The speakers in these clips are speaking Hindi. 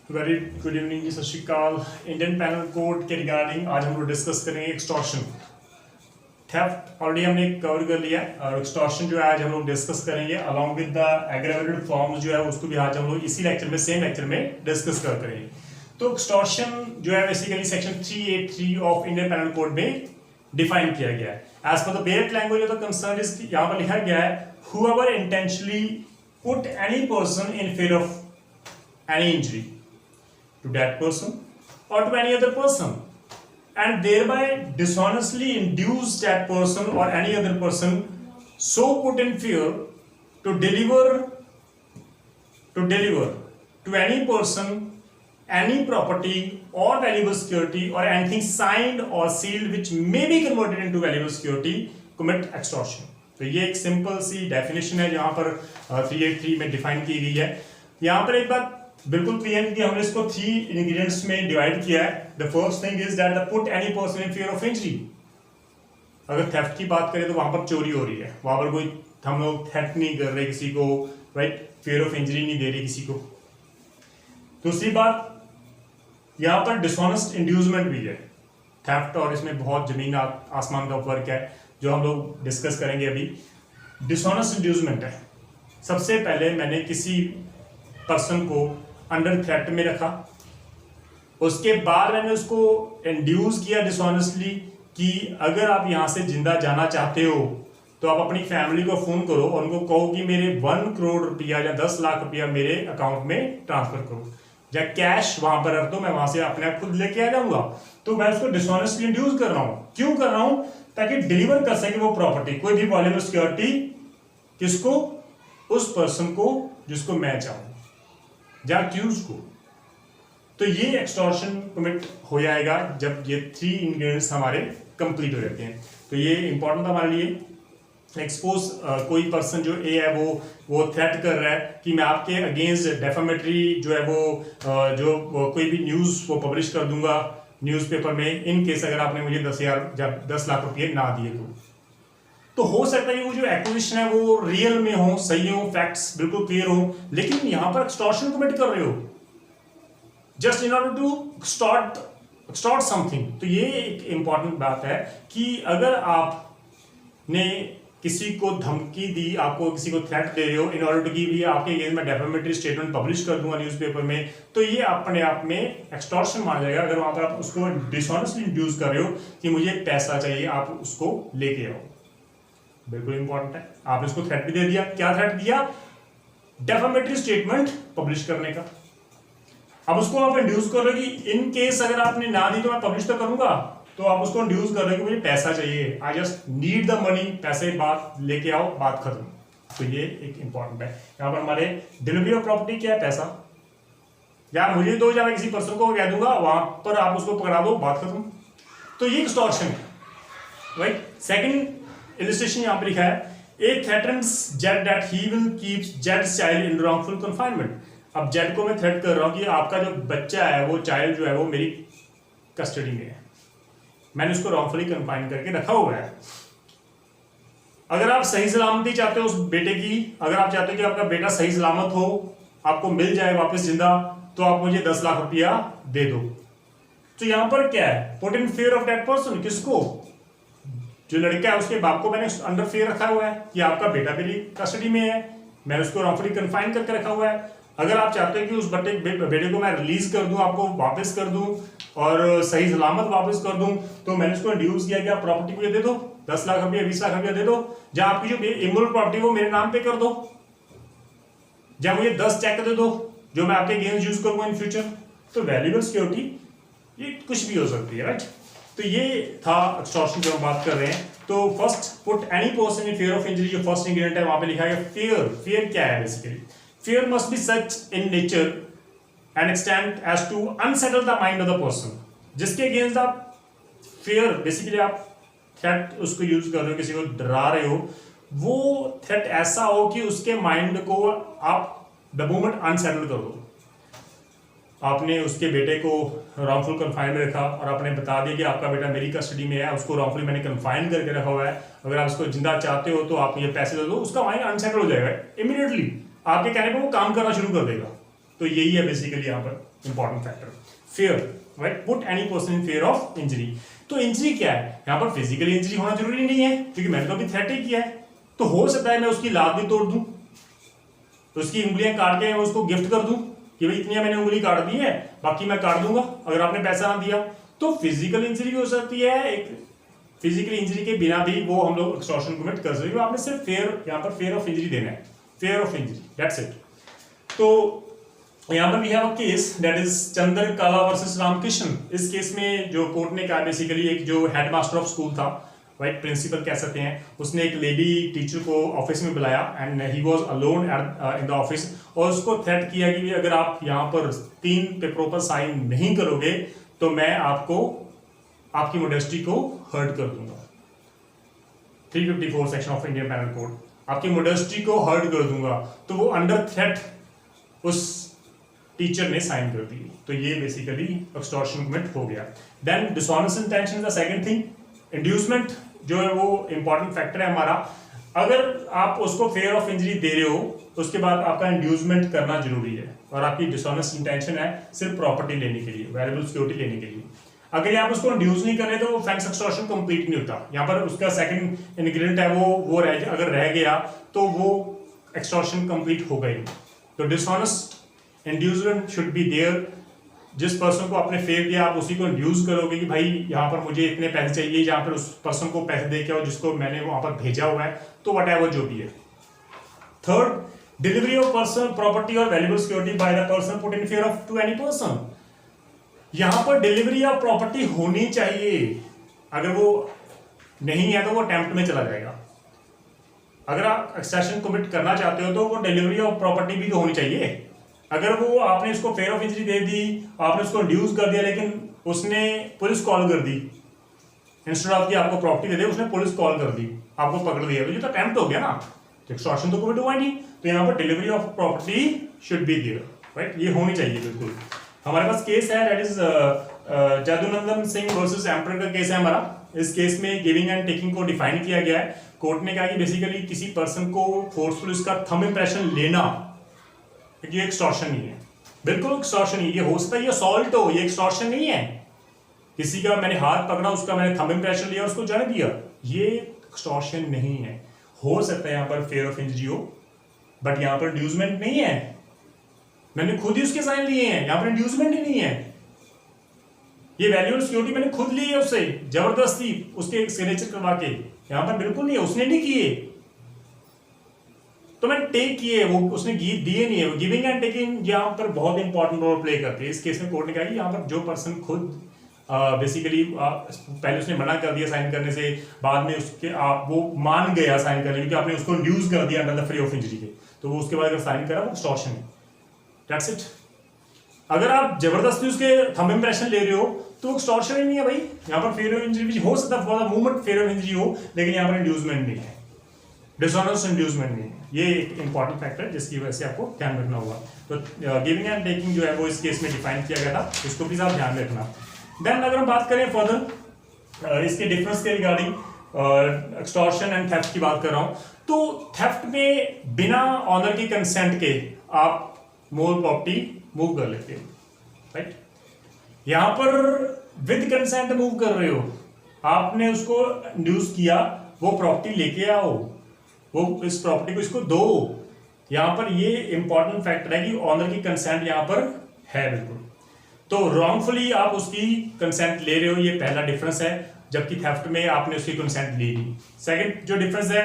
वेरी गुड इवनिंग जी, सत श्रीकाल। इंडियन पैनल कोड के रिगार्डिंग आज हम लोग डिस्कस करेंगे एक्सटॉर्शन। थेफ्ट ऑलरेडी हमने कवर कर लिया और एक्सटॉर्शन जो है आज हम लोग डिस्कस करेंगे along with the aggravated forms जो है उसको भी आज हम लोग इसी लेक्चर में सेम लेक्चर में डिस्कस करेंगे। तो एक्सटॉर्शन जो है basically section 383 of Indian penal code में डिफाइन किया गया है। As per the bare language of the concern is यहाँ पर लिखा गया है whoever intentionally put any person in fear of any injury to that person or to any other person and thereby dishonestly induce that person or any other person so put in fear to deliver to any person any property or valuable security or anything signed or sealed which may be converted into valuable security commit extortion। तो ये एक सिंपल सी डेफिनेशन है जहां पर 383 में डिफाइन की गई है। यहाँ पर एक बात बिल्कुल क्लियर है कि हमने इसको 3 इंग्रेडिएंट्स में डिवाइड किया है। The first thing is that the put any person in fear of injury. अगर थेफ्ट की बात करें तो वहां पर चोरी हो रही है, वहां पर कोई हम लोग थेफ्ट नहीं कर रहे किसी को, राइट, फियर ऑफ इंजरी नहीं दे रही किसी को। दूसरी बात यहाँ पर डिसऑनेस्ट इंड्यूसमेंट भी है थेफ्ट, और इसमें बहुत जमीन आसमान का फर्क है जो हम लोग डिस्कस करेंगे अभी। डिसऑनेस्ट इंड्यूसमेंट है, सबसे पहले मैंने किसी पर्सन को अंडर थ्रेट में रखा, उसके बाद मैंने उसको इंड्यूस किया डिसऑनेस्टली कि अगर आप यहां से जिंदा जाना चाहते हो तो आप अपनी फैमिली को फोन करो और उनको कहो कि मेरे 1 करोड़ रुपया या 10 लाख रुपया मेरे अकाउंट में ट्रांसफर करो या कैश वहां पर रख दो, मैं वहां से अपने आप खुद लेके आ जाऊंगा। तो मैं उसको डिसऑनेस्टली इंड्यूस कर रहा हूं। क्यों कर रहा हूं? ताकि डिलीवर कर सके वो प्रॉपर्टी, कोई भी वैल्यूएबल सिक्योरिटी, किसको? उस पर्सन को जिसको मैं चाहूं या अक्यूज को। तो ये एक्सटॉर्शन कमिट हो जाएगा जब ये 3 इंग्रेडिएंट्स हमारे कंप्लीट हो जाते हैं। तो ये इंपॉर्टेंट हमारे लिए। एक्सपोज कोई पर्सन जो ए है वो थ्रेट कर रहा है कि मैं आपके अगेंस्ट डेफामेटरी जो है वो कोई भी न्यूज़ वो पब्लिश कर दूंगा न्यूज़पेपर में, इन केस अगर आपने मुझे 10 लाख रुपये ना दिए तो हो सकता है कि वो जो एक्विजिशन है वो रियल में हो, सही हो, फैक्ट्स बिल्कुल क्लियर हो, लेकिन यहां पर एक्सटॉर्शन कमिट कर रहे हो just in order to extort something. तो ये एक इंपॉर्टेंट बात है कि अगर आपने किसी को धमकी दी, आपको किसी को थ्रेट दे रहे हो इन ऑर्डर टू गिव, ये आपके अगेंस्ट में डेफामेटरी स्टेटमेंट पब्लिश कर दूंगा न्यूज़पेपर में, तो ये अपने आप में एक्सटॉर्शन माना जाएगा। अगर वहां पर आप उसको डिसऑनेस्टली इंड्यूस कर रहे हो कि मुझे पैसा चाहिए, आप उसको लेके आओ, बिल्कुल इंपॉर्टेंट है। आपने उसको थ्रेट भी दे दिया। क्या थ्रेट दिया? डेफामेटरी स्टेटमेंट पब्लिश करने का। अब उसको आप इंड्यूस कर रहे हो कि इन केस अगर आपने ना दी तो मैं पब्लिश तो करूंगा, तो आप उसको इंड्यूस कर रहे हो कि मुझे पैसा चाहिए, I just need the money, पैसे बात लेके आओ, बात खत्म। तो ये एक इंपॉर्टेंट है। यहाँ पर हमारे डिलीवरी ऑफ प्रॉपर्टी क्या है? पैसा। या मुझे दो, या मैं किसी पर्सन को कह दूंगा, वहां पर आप उसको पकड़ा दो, बात खत्म। तो ये एक्सटॉर्शन है, राइट। सेकंड इलस्ट्रेशन यहाँ पर लिखा है, A threatens Z that he will keep जेड्स चाइल्ड इन रॉन्गफुल कन्फाइनमेंट। अब जेड को मैं थ्रेट कर रहा हूं कि आपका जो बच्चा है, वो चाइल्ड जो है वो मेरी कस्टडी में है, मैंने उसको रॉन्गफुली कन्फाइन करके रखा हुआ है। अगर आप सही सलामती चाहते हो उस बेटे की, अगर आप चाहते हो कि आपका बेटा सही सलामत हो, आपको मिल जाए वापस जिंदा, तो आप मुझे 10 लाख रुपया दे दो। तो यहां पर क्या है? Put in fear of that person. किसको? जो लड़का है उसके बाप को मैंने अंडर फियर रखा हुआ है कि आपका बेटा मेरी कस्टडी में है, मैंने उसको रॉन्गफुली कन्फाइन करके रखा हुआ है। अगर आप चाहते हैं कि उस बेटे को मैं रिलीज कर दूं, आपको वापस कर दूं और सही सलामत वापस कर दूं, तो मैंने उसको इंड्यूस किया कि आप प्रॉपर्टी को ये दे दो, 10 लाख रुपया 20 लाख रुपया दे दो, या आपकी जो इमोरल प्रॉपर्टी वो मेरे नाम पे कर दो, या मुझे 10 चेक दे दो जो मैं आपके अगेंस्ट यूज करूंगा इन फ्यूचर। तो वैल्यूएबल सिक्योरिटी ये कुछ भी हो सकती है, राइट। तो ये था एक्सटॉर्शन जो हम बात कर रहे हैं। तो first, put any person in fear of injury, जो फर्स्ट इंग्रेडिएंट है वहां पे लिखा है फियर। फियर क्या है? Basically fear must be such in nature and extent as to unsettle the mind of the person। जिसके अगेंस्ट आप fear, बेसिकली आप थ्रेट उसको यूज कर रहे हो, किसी को डरा रहे हो, वो थ्रेट ऐसा हो कि उसके माइंड को आप द मोमेंट अनसेटल कर दो। आपने उसके बेटे को रॉन्गफुल कन्फाइन में रखा और आपने बता दिया कि आपका बेटा मेरी कस्टडी में है, उसको रॉन्गफुली मैंने कन्फाइन करके रखा हुआ है, अगर आप उसको जिंदा चाहते हो तो आप ये पैसे दे दो, उसका माइंड अनसेटल हो जाएगा इमीडिएटली। आपके कहने पर वो काम करना शुरू कर देगा। तो यही है बेसिकली यहाँ पर important factor, fair, right, put any person in fear of injury. तो इंजरी क्या है यहाँ पर, फिजिकली इंजरी होना जरूरी नहीं है क्योंकि मैंने तो अभी थ्रेट ही किया है, तो हो सकता है मैं उसकी लात भी तोड़ दूं, तो उसकी उंगलियां काट के मैं उसको गिफ्ट कर दूं कि भाई इतनी मैंने उंगली काट दी है, बाकी मैं काट दूंगा अगर आपने पैसा ना दिया। तो फिजिकल इंजरी भी हो सकती है, एक फिजिकल इंजरी के बिना भी वो हम लोग एक्सटॉर्शन कमिट कर सकते हैं। आपने सिर्फ फेयर यहाँ पर फेयर ऑफ इंजरी देना है, fear of injury, that's it. तो यहाँ पर we have a case that is Chandrakala versus Ramakrishna. इस केस में जो कोर्ट ने कहा बेसिकली, एक जो हेडमास्टर ऑफ स्कूल था, राइट, प्रिंसिपल कह सकते हैं, उसने एक लेडी टीचर को ऑफिस में बुलाया and he was alone in the office, और उसको थ्रेट किया कि अगर आप यहाँ पर 3 पेपरों पर साइन नहीं करोगे तो मैं आपको आपकी मोडेस्टी को हर्ट कर दूंगा। 354 section of Indian penal code, आपकी मोडेस्टी को हर्ट कर दूंगा। तो वो अंडर थ्रेट उस टीचर ने साइन कर दी, तो ये बेसिकली एक्सटॉर्शन कमिट हो गया। Then dishonest intention the second thing, inducement जो है वो इंपॉर्टेंट फैक्टर है हमारा। अगर आप उसको फेयर ऑफ इंजरी दे रहे हो उसके बाद आपका इंड्यूसमेंट करना जरूरी है, और आपकी डिसऑनेस्ट इंटेंशन है सिर्फ प्रॉपर्टी लेने के लिए, वैल्यूएबल सिक्योरिटी लेने के लिए। अगर आप उसको इंड्यूस नहीं कर रहे तो ऑफेंस एक्सटॉर्शन कंप्लीट नहीं होता। यहाँ पर उसका सेकंड इंग्रेडिएंट है वो अगर रह गया तो वो एक्सटॉर्शन कंप्लीट होगा ही। तो dishonest inducement should be there. जिस पर्सन को आपने फेयर दिया आप उसी को इंड्यूस करोगे कि भाई यहाँ पर मुझे इतने पैसे चाहिए, जहाँ पर उस पर्सन को पैसे दे के और जिसको मैंने वहां पर भेजा हुआ है, तो व्हाटएवर जो भी है। Third, delivery of person property और valuable security by the person put in fear of to any person. यहां पर डिलीवरी ऑफ प्रॉपर्टी होनी चाहिए, अगर वो नहीं है तो वो अटेम्प्ट में चला जाएगा। अगर आप एक्सटॉर्शन कमिट करना चाहते हो तो वो डिलीवरी ऑफ प्रॉपर्टी भी तो होनी चाहिए। अगर वो आपने उसको फेयर ऑफ इंजरी दे दी, आपने उसको इंड्यूस कर दिया, लेकिन उसने पुलिस कॉल कर दी, इंस्टेड ऑफ कि आपको प्रॉपर्टी दे दे उसने पुलिस कॉल कर दी, आपको पकड़ लिया, तो ये तो अटेम्प्ट हो गया ना, तो एक्सटॉर्शन तो कमिट हुआ नहीं। तो यहाँ पर delivery of property should be there, right, ये होनी चाहिए बिल्कुल। हमारे पास केस है that is Jadunandan Singh versus emperor का केस है हमारा। इस केस में गिविंग एंड टेकिंग को डिफाइन किया गया है। कोर्ट ने कहा कि बेसिकली किसी पर्सन को फोर्सफुल उसका थंब इंप्रेशन लेना, ये एक्सटॉर्शन नहीं है, बिल्कुल एक्सटॉर्शन नहीं। ये हो सकता है ये असॉल्ट हो, ये एक्सटॉर्शन नहीं है। किसी का मैंने हाथ पकड़ा, उसका मैंने थंब इंप्रेशन लिया, उसको जाने दिया, ये एक्सटॉर्शन नहीं है। हो सकता है यहाँ पर फेयर ऑफ इंजरी हो, बट यहाँ पर इंड्यूसमेंट नहीं है, मैंने खुद ही उसके साइन लिए हैं, यहाँ पर इंड्यूसमेंट ही नहीं है। ये वैल्यूएबल सिक्योरिटी मैंने खुद ली है उससे जबरदस्ती, उसके सिग्नेचर करवा के, यहाँ पर बिल्कुल नहीं है, उसने नहीं किए, तो मैंने टेक किए, वो उसने दिए नहीं है। गिविंग एंड टेकिंग यहाँ पर बहुत इंपॉर्टेंट रोल प्ले करती है। इस केस में कोर्ट ने कहा कि यहाँ पर जो पर्सन खुद बेसिकली पहले उसने मना कर दिया साइन करने से, बाद में उसके वो मान गया साइन करने, क्योंकि आपने उसको इंड्यूस कर दिया under the free of injury के, तो वो उसके बाद अगर साइन करा वो एक्सटॉर्शन है, दैट्स इट। अगर आप जबरदस्ती उसके थंब इंप्रेशन ले रहे हो तो एक्सटॉर्शन ही नहीं है भाई। यहाँ पर फेयर ऑफ इंजरी हो सकता है for the movement fair of injury हो, लेकिन यहाँ पर इंड्यूसमेंट नहीं है, डिसऑनेस्ट इंड्यूसमेंट नहीं है। ये एक इंपॉर्टेंट फैक्टर है जिसकी वजह से आपको ध्यान रखना होगा। तो गिविंग एंड टेकिंग जो है वो इस केस में डिफाइन किया गया था, इसको प्लीज आप ध्यान रखना। देन अगर हम बात करें फर्दर इसके डिफरेंस के रिगार्डिंग एक्सटॉर्शन एंड थेफ्ट की बात कर रहा हूं, तो थेफ्ट में बिना ऑनर की कंसेंट के आप मोर प्रॉपर्टी मूव कर लेते हो, राइट। यहां पर विद कंसेंट मूव कर रहे हो, आपने उसको इंड्यूस किया, वो प्रॉपर्टी लेके आओ, वो इस प्रॉपर्टी को इसको दो। यहां पर ये इंपॉर्टेंट फैक्टर है कि ऑनर की कंसेंट यहां पर है बिल्कुल। तो रॉन्गफुली आप उसकी कंसेंट ले रहे हो, ये पहला डिफरेंस है, जबकि थेफ्ट में आपने उसकी कंसेंट ली नहीं। सेकंड जो डिफरेंस है,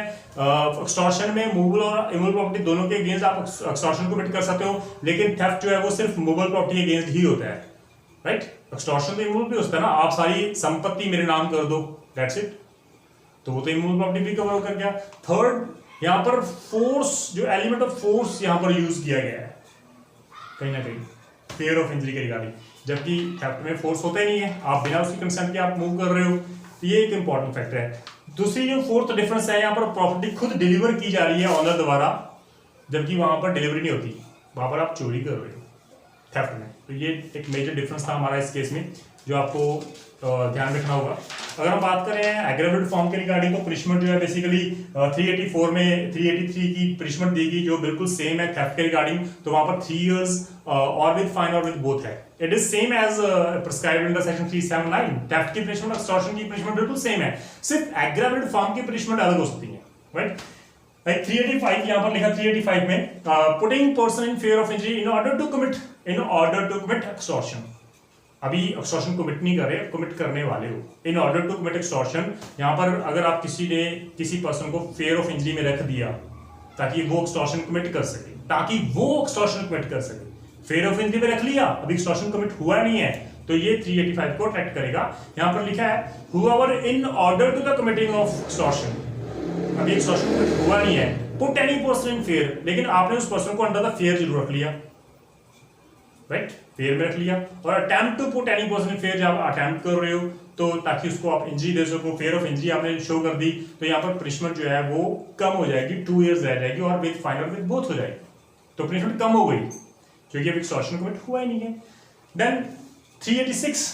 एक्सटॉर्शन में मूवेबल और इमूवेबल प्रॉपर्टी दोनों के अगेंस्ट आप एक्सटॉर्शन को कमिट कर सकते हो, लेकिन थेफ्ट जो है वो सिर्फ मूवेबल प्रॉपर्टी के अगेंस्ट ही होता है, राइट। एक्सटॉर्शन तो इमूवेबल भी होता है ना, आप सारी संपत्ति मेरे नाम कर दो, दैट्स इट, तो वो तो इमूवेबल प्रॉपर्टी भी कवर कर गया। थर्ड, यहाँ पर फोर्स, जो एलिमेंट ऑफ फोर्स यहाँ पर यूज किया गया है कहीं ना कहीं फेयर ऑफ इंजरी के रिगार्डिंग, जबकि थेफ्ट में फोर्स होता ही नहीं है, आप बिना उसकी कंसेंट के आप मूव कर रहे हो, तो ये एक इंपॉर्टेंट फैक्टर है। दूसरी जो फोर्थ डिफरेंस है, यहाँ पर प्रॉपर्टी खुद डिलीवर की जा रही है ऑनर द्वारा, जबकि वहां पर डिलीवरी नहीं होती, वहां पर आप चोरी कर रहे हो। थेफ्ट में। तो ये एक मेजर डिफरेंस था हमारा इस केस में जो आपको ध्यान रखना होगा। अगर हम बात करें एग्रेवेटेड फॉर्म के रिगार्डिंग तो पनिशमेंट जो है बेसिकली 384 में 383 की पनिशमेंट दी गई जो बिल्कुल सेम है थेफ्ट के रिगार्डिंग। तो वहां पर 3 years और विद फाइन और विद बोथ है। It is same as prescribed under section 379। Theft की पनिशमेंट एक्सटॉर्शन की पनिशमेंट बिल्कुल सेम है, सिर्फ एग्रेवेटेड फॉर्म की पनिशमेंट अलग हो सकती है, राइट। लाइक 385 यहाँ पर लिखा 385 में putting person in fear of injury in order to commit extortion. अभी एक्सटॉर्शन कमिट नहीं कर रहे, कमिट करने वाले हो। In order to commit extortion, यहाँ पर अगर आप किसी पर्सन को फेयर ऑफ इंजरी में रख दिया ताकि वो एक्सटॉर्शन कमिट कर सके, फेयर ऑफ इंजरी में रख लिया, अभी एक्सटॉर्शन कमिट हुआ नहीं है, तो ये 385 को अट्रैक्ट करेगा। यहाँ पर लिखा है whoever in order to the committing of extortion, अभी एक्सटॉर्शन कमिट हुआ नहीं है, put any person in fair, लेकिन आपने उस पर्सन को अंडर द फेयर जरूर रख लिया, राइट, फेयर में रख लिया। और attempt to put any person in fear, जब आप अटेम्प्ट कर रहे हो तो ताकि उसको आप इंजरी दे सको, फेयर ऑफ इंजरी आपने शो कर दी, तो यहाँ पर पनिशमेंट जो है वो कम हो जाएगी, 2 years रह जाएगी और विद फाइन और विद बोथ हो जाएगी। तो पनिशमेंट कम हो गई क्योंकि अभी एक्सटॉर्शन कमिट हुआ ही नहीं है। Then 386,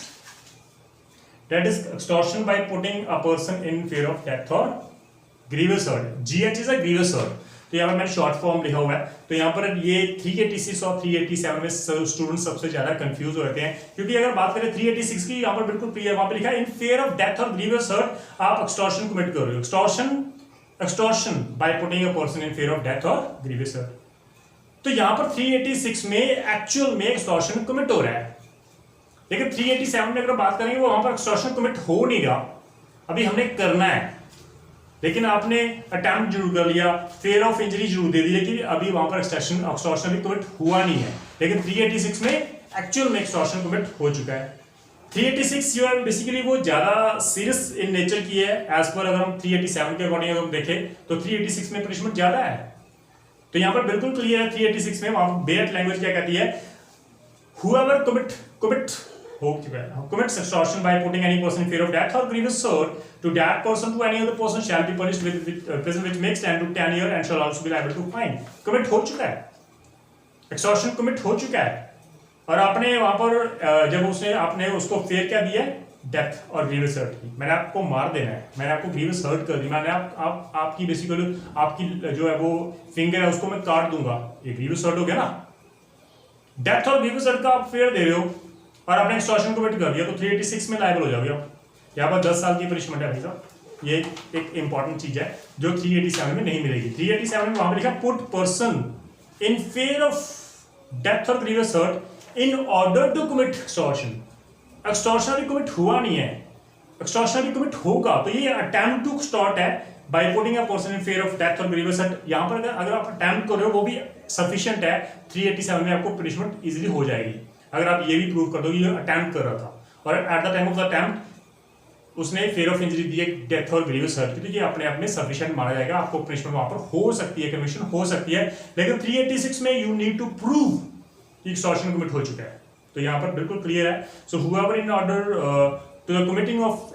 that is extortion by putting a person in fear of death और grievous hurt. GH is a grievous hurt, तो यहाँ पर मैंने शॉर्ट फॉर्म लिखा हुआ है। तो यहाँ पर ये 386 और 387 में स्टूडेंट सबसे ज्यादा कंफ्यूज हो जाते हैं, क्योंकि अगर बात करें 386 की, यहाँ पर बिल्कुल क्लियर वहां पर लिखा है इन फेयर ऑफ डेथ और ग्रीवियस हर्ट आप एक्सटॉर्शन कमिट कर रहे हो, extortion by putting a person in fear of death और ग्रीवियस हर्ट। तो यहाँ पर 386 में एक्चुअल में एक्सटॉर्शन कमिट हो रहा है, लेकिन 387 में अगर बात करेंगे वो वहां पर एक्सटॉर्शन कमिट हो नहीं रहा, अभी हमने करना है, लेकिन आपने अटेम्प्ट जरूर कर लिया, फेयर ऑफ इंजरी जरूर दे दी, लेकिन अभी वहां पर एक्सटॉर्शन भी कमिट हुआ नहीं है। लेकिन 386 में एक्चुअल में एक्सटॉर्शन कमिट हो चुका है। 386 जो है बेसिकली वो ज्यादा सीरियस इन नेचर की है, एज पर अगर हम 387 के अकॉर्डिंग अगर हम देखें तो 386 में पनिशमेंट ज्यादा है। तो यहाँ पर बिल्कुल क्लियर है 386 में, वहां बेट लैंग्वेज क्या कहती है, whoever commits extortion by putting any person in fear of death or grievous hurt to that person to any other person shall be punished with prison which makes 10 to 10 years and shall also be liable to fine। commit हो चुका है, extortion commit हो चुका है, और आपने वहां पर जब आपने उसको फेयर क्या दिया है, डेथ और ग्रीवियस हर्ट की, मैंने आपको मार देना है, मैंने आपको ग्रीवियस हर्ट कर दी, मैंने आपकी बेसिकली आपकी जो है वो फिंगर है उसको मैं काट दूंगा, ये ग्रीवियस हर्ट हो गया ना। डेथ और ग्रीवियस हर्ट का आप फेयर दे रहे हो और आपने एक्सटॉर्शन कमिट कर दिया, तो 386 में लायबल हो जाओगे आप। यहाँ पर 10 साल की पनिशमेंट है भाई साहब, ये एक इंपॉर्टेंट चीज है जो 387 में नहीं मिलेगी। 387 में वहां पर लिखा put person in fear of death और grievous hurt in order to commit extortion. Extortion अभी कमिट हुआ नहीं है, एक्सटॉर्शन अभी कमिट होगा, तो ये अटेम्प्ट टू एक्सटॉर्ट है by putting a person in fear of death और ग्रीवियस हर्ट। यहाँ पर अगर आप अटेम्प्ट कर रहे हो वो भी सफिशिएंट है, 387 में आपको पनिशमेंट इजीली हो जाएगी अगर आप ये भी प्रूव कर दो कि ये अटेम्प्ट कर रहा था और at the time of the attempt उसने फेयर ऑफ इंजरी दी है डेथ और ग्रीवियस हर्ट की, तो ये अपने आप में सफिशिएंट माना जाएगा, आपको पनिशमेंट वहां पर हो सकती है, कमीशन हो सकती है। लेकिन 386 में यू नीड टू प्रूव कि एक्सटॉर्शन कमिट हो चुका है, तो यहाँ पर बिल्कुल क्लियर है। So however in order to the committing of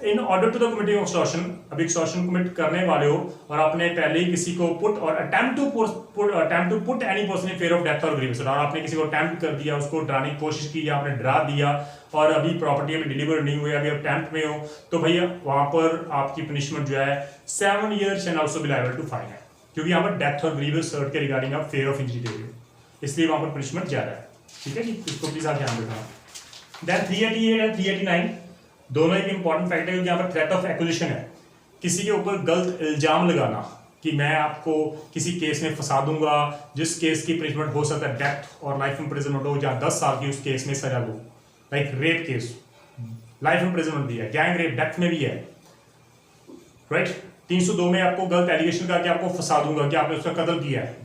extortion, अभी एक्सटॉर्शन कमिट करने वाले हो और आपने पहले ही किसी को पुट और attempt to put any person in fear of death और ग्रीवियस, और आपने किसी को अटेम्प्ट कर दिया, उसको डराने की कोशिश की या आपने डरा दिया और अभी प्रॉपर्टी अभी डिलीवर नहीं हुई, अभी अटेम्प्ट में हो, तो भैया वहां पर आपकी पनिशमेंट जो है 7 years and also be liable to fine है, क्योंकि यहाँ पर डेथ और ग्रीवियस हर्ट के रिगार्डिंग आप फेयर ऑफ इंजरी दे रहे हो, इसलिए वहां पर पनिशमेंट ज्यादा है। ठीक है जी, इसको प्लीज आप ध्यान रखना। देन 388 एंड 389 दोनों एक इंपॉर्टेंट फैक्ट है, क्योंकि यहाँ पर थ्रेट ऑफ एक्विजिशन है, किसी के ऊपर गलत इल्जाम लगाना कि मैं आपको किसी केस में फंसा दूंगा जिस केस की पनिशमेंट हो सकता है डेथ और लाइफ इम्प्रिजनमेंट हो, जहाँ 10 साल की उस केस में सजा दो, like rape case life imprisonment भी है, गैंग रेप डेथ में भी है, राइट। 302 में आपको गलत एलिगेशन करके आपको फंसा दूंगा कि आपने उसका कत्ल किया है,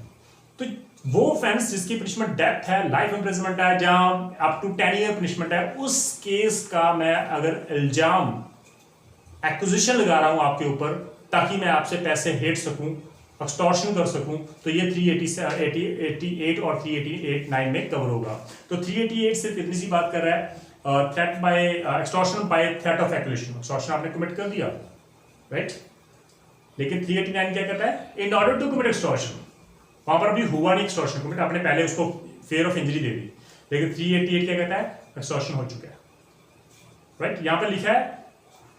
तो वो ऑफेंस जिसकी पनिशमेंट डेथ है, लाइफ इम्प्रिजनमेंट है, जहां अप टू 10 year पनिशमेंट है, उस केस का मैं अगर इल्जाम एक्विजिशन लगा रहा हूं आपके ऊपर ताकि मैं आपसे पैसे हेट सकूं, एक्सटॉर्शन कर सकूं, तो ये 388 और 389 में कवर होगा। तो 388 सिर्फ इतनी सी बात कर रहा है threat by extortion by threat of acquisition, extortion आपने कमिट कर दिया, राइट। लेकिन 389 क्या कहता है, in order to commit extortion, वहां पर अभी हुआ नहीं एक्सटॉर्शन कमिट, आपने पहले उसको फेयर ऑफ इंजरी दे दी, लेकिन 388 क्या कहता है, एक्सटॉर्शन हो चुका है, राइट। यहां पर लिखा है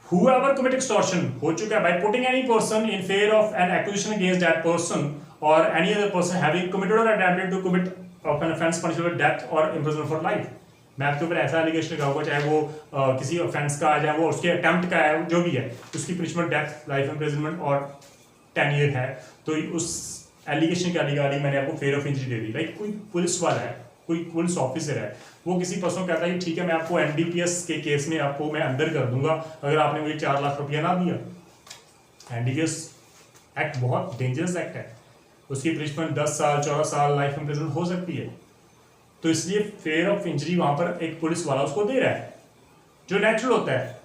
whoever commit extortion हो चुका है by putting any person in fear of an accusation against that person or any other person having committed or attempted to commit of an offense punishable with death or imprisonment for life। मैं आपके ऊपर ऐसा एलिगेशन लगाऊंगा, चाहे वो किसी ऑफेंस का, चाहे वो उसके अटेम्प्ट का है, जो भी है, उसकी पनिशमेंट डेथ, लाइफ इम्प्रिजनमेंट और 10 ईयर है, तो उस एलिगेशन के रिगार्डिंग मैंने आपको फेयर ऑफ इंजरी दे दी। लाइक कोई पुलिस वाला है, कोई पुलिस ऑफिसर है, वो किसी पर्सन कहता है ठीक है मैं आपको एनडीपीएस के केस में आपको मैं अंदर कर दूंगा अगर आपने मुझे 4 लाख रुपया ना दिया। एनडीपीएस एक्ट बहुत डेंजरस एक्ट है, उसकी पनिशमेंट 10 साल 14 साल लाइफ इम्प्रिजनमेंट हो सकती है। तो इसलिए फेयर ऑफ इंजरी वहां पर एक पुलिस वाला उसको दे रहा है, जो नेचुरल होता है।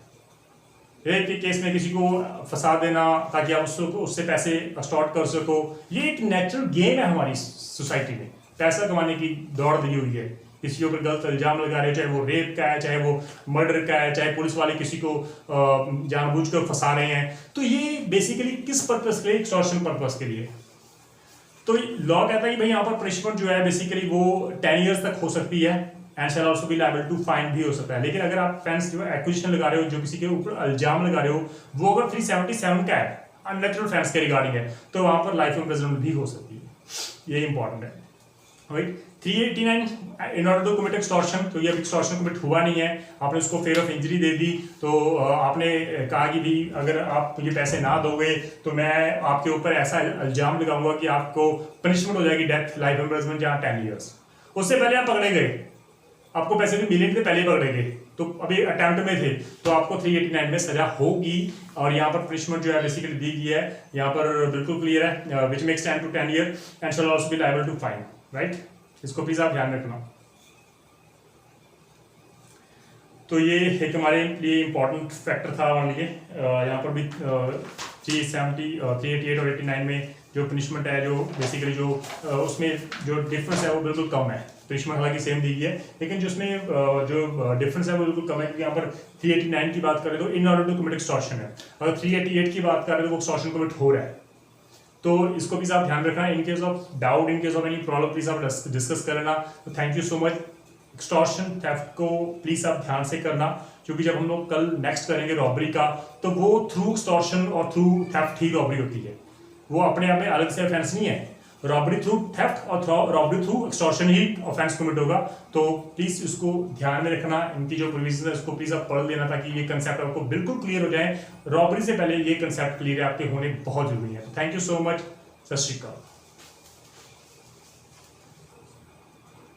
रेप के केस में किसी को फंसा देना ताकि आप उससे पैसे एक्सटॉर्ट कर सको, ये एक नेचुरल गेम है हमारी सोसाइटी में, पैसा कमाने की दौड़ दी हुई है। किसी के ऊपर गलत इल्जाम लगा रहे हो, चाहे वो रेप का है, चाहे वो मर्डर का है, चाहे पुलिस वाले किसी को जानबूझकर फंसा रहे हैं, तो ये बेसिकली किस पर्पस के लिए, एक्सटॉर्शन पर्पस के लिए। तो लॉ कहता है कि भाई यहाँ पर पनिशमेंट जो है बेसिकली वो 10 ईयर्स तक हो सकती है and shall also be liable to fine भी हो सकता है। लेकिन अगर आप फेंस जो एक्विजिशन लगा रहे हो, जो किसी के ऊपर इल्जाम लगा रहे हो, वो अगर 377 का है, अननेचुरल फेंस के रिगार्डिंग है, तो वहां पर लाइफ इम्प्रिजनमेंट भी हो सकती है। ये इंपॉर्टेंट है, right. 389 in order to commit extortion, तो ये एक्सटॉर्शन कमिट हुआ नहीं है, आपने उसको फेयर ऑफ इंजरी दे दी, तो आपने कहा कि भी अगर आप मुझे पैसे ना दोगे तो मैं आपके ऊपर ऐसा इल्जाम लगाऊंगा कि आपको पनिशमेंट हो जाएगी डेथ, लाइफ इम्प्रिजनमेंट या 10 ईयर्स। उससे पहले आप पकड़े गए, आपको पैसे भी मिले थे, पहले पकड़े गए, तो अभी अटेम्प्ट में थे, तो आपको 389 में सजा होगी। और यहाँ पर पनिशमेंट जो है बेसिकली दी गई है, यहाँ पर बिल्कुल क्लियर है, which makes 10 to 10 year and shall also be liable to fine, right. इसको प्लीज आप ध्यान रखना। तो ये एक हमारे लिए इंपॉर्टेंट फैक्टर था हमारे लिए। यहाँ पर भी 370 388 और 89 में जो पनिशमेंट है, जो बेसिकली जो उसमें जो डिफरेंस है वो बिल्कुल कम है। पनिशमेंट हालांकि सेम दी गई है, लेकिन जो उसमें जो डिफरेंस है वो बिल्कुल कम है, क्योंकि यहाँ पर 389 की बात करें तो in order to commit extortion है, अगर 388 की बात करें तो वो एक्सटॉर्शन कमिट हो रहा है। तो इसको प्लीज आप ध्यान रखना। In case of doubt, in case of any problem, please आप डिस्कस कर लेना। तो thank you so much. Extortion theft को प्लीज आप ध्यान से करना, क्योंकि जब हम लोग कल नेक्स्ट करेंगे रॉबरी का, तो वो थ्रू एक्सटॉर्शन और थ्रू थेफ्ट ही रॉबरी होती है, वो अपने आप में अलग से ऑफेंस नहीं है। रॉबरी थ्रू थेफ्ट और रॉबरी थ्रू एक्सटॉर्शन ही ऑफेंस कमिट होगा। तो प्लीज इसको ध्यान में रखना, इनकी जो प्रोविजन है उसको प्लीज आप पढ़ लेना, ताकि ये कंसेप्ट आपको बिल्कुल क्लियर हो जाए। रॉबरी से पहले ये कंसेप्ट क्लियर आपके होने बहुत जरूरी है। Thank you so much. सत श्री अकाल।